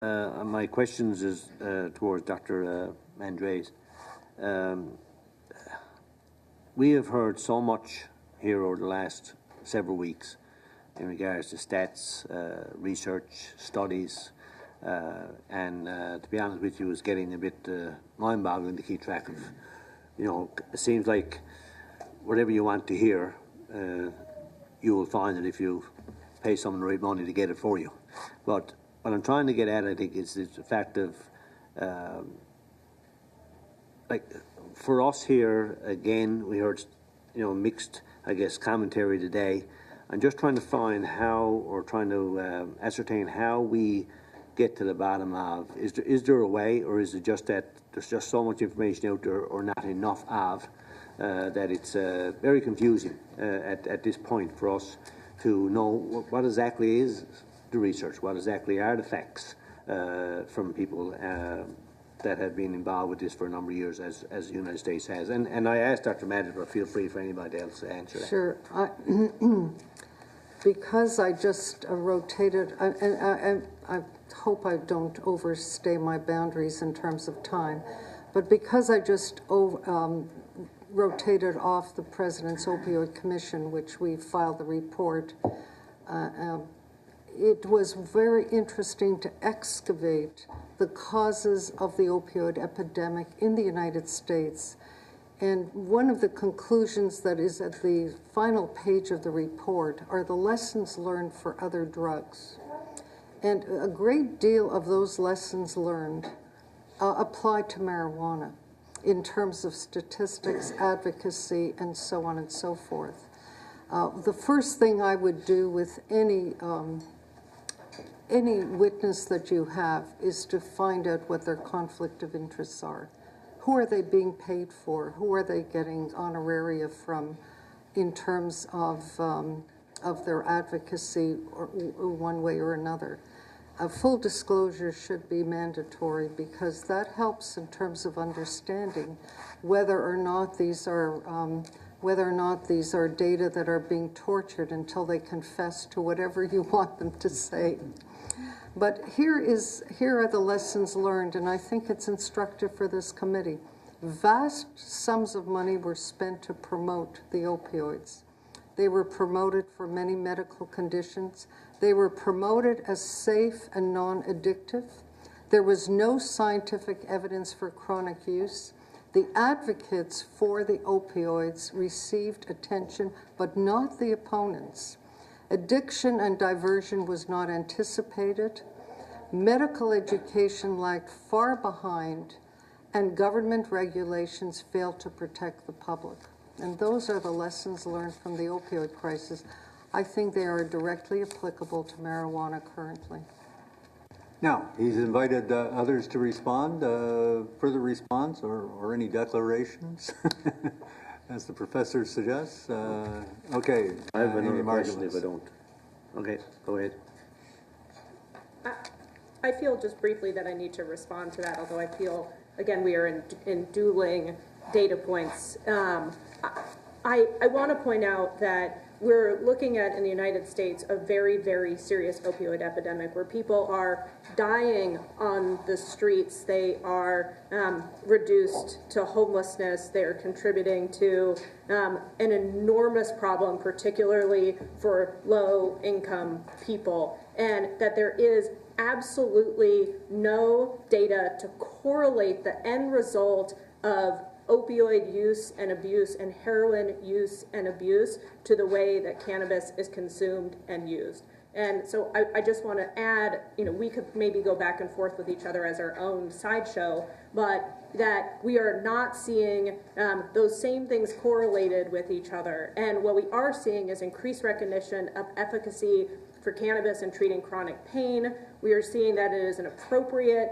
My questions is towards Dr. Andres. We have heard so much here over the last several weeks in regards to stats, research, studies, and to be honest with you, it's getting a bit mind-boggling to keep track of. You know, it seems like whatever you want to hear, you will find it if you pay someone the right money to get it for you. But what I'm trying to get at, I think, is the fact of, like, for us here, again, we heard, you know, mixed, I guess, commentary today. I'm just trying to find how, or trying to ascertain how we get to the bottom of, is there a way, or is it just that there's just so much information out there, or not enough of, that it's very confusing at this point for us to know what exactly is the research, what exactly are the facts from people that have been involved with this for a number of years, as the United States has. And I asked Dr. Madden, but feel free for anybody else to answer that. Sure. Because I just rotated, and I hope I don't overstay my boundaries in terms of time, but because I just rotated off the President's Opioid Commission, which we filed the report, it was very interesting to excavate the causes of the opioid epidemic in the United States. And one of the conclusions that is at the final page of the report are the lessons learned for other drugs. And a great deal of those lessons learned apply to marijuana in terms of statistics, advocacy, and so on and so forth. The first thing I would do with any witness that you have is to find out what their conflict of interests are. Who are they being paid for? Who are they getting honoraria from in terms of their advocacy, or one way or another? A full disclosure should be mandatory, because that helps in terms of understanding whether or not these are data that are being tortured until they confess to whatever you want them to say. But here are the lessons learned, and I think it's instructive for this committee. Vast sums of money were spent to promote the opioids. They were promoted for many medical conditions. They were promoted as safe and non-addictive. There was no scientific evidence for chronic use. The advocates for the opioids received attention, but not the opponents. Addiction and diversion was not anticipated. Medical education lagged far behind, and government regulations failed to protect the public. And those are the lessons learned from the opioid crisis. I think they are directly applicable to marijuana currently. Now, he's invited others to respond, further response or any declarations, as the professor suggests. Okay. I have another question if I don't. Okay, go ahead. I feel just briefly that I need to respond to that, although I feel, again, we are in dueling data points. I want to point out that we're looking at, in the United States, a very, very serious opioid epidemic where people are dying on the streets. They are reduced to homelessness. They are contributing to an enormous problem, particularly for low-income people, and that there is absolutely no data to correlate the end result of opioid use and abuse and heroin use and abuse to the way that cannabis is consumed and used. And so I just want to add, you know, we could maybe go back and forth with each other as our own sideshow, but that we are not seeing those same things correlated with each other. And what we are seeing is increased recognition of efficacy for cannabis in treating chronic pain. We are seeing that it is an appropriate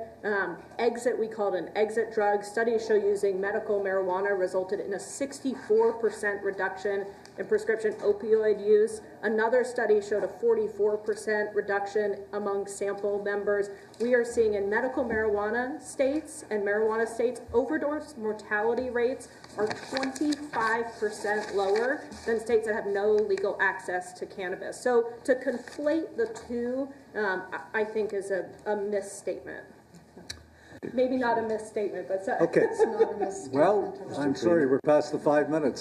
exit. We call it an exit drug. Studies show using medical marijuana resulted in a 64% reduction in prescription opioid use. Another study showed a 44% reduction among sample members. We are seeing in medical marijuana states overdose mortality rates are 25% lower than states that have no legal access to cannabis. So to conflate the two I think is a misstatement. Maybe not a misstatement, but Okay. It's not a misstatement. Well, I'm sorry, we're past the 5 minutes.